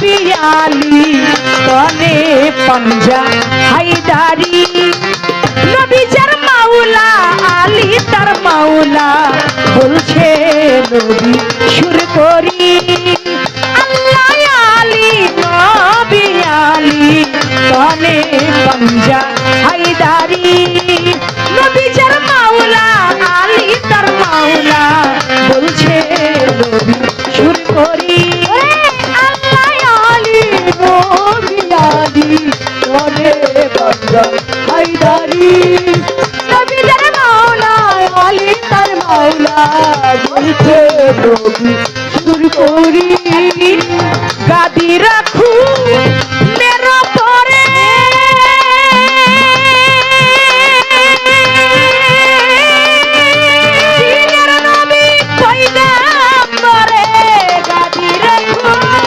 নবী আলী তনে পাঞ্জা হায়দারি নবী যার মাওলা আলী তার মাওলা বলছে নবী সুর করি আল্লাহ আলী নবী আলী তনে পাঞ্জা হায়দারি নবী যার মাওলা আলী তার মাওলা বলছে নবী সুর করি আল্লাহ আলী নবী আলী তনে পাঞ্জা হায়দারি নবী যার মাওলা আলী তার মাওলা বলছে নবী সুর করি গাদি রাখু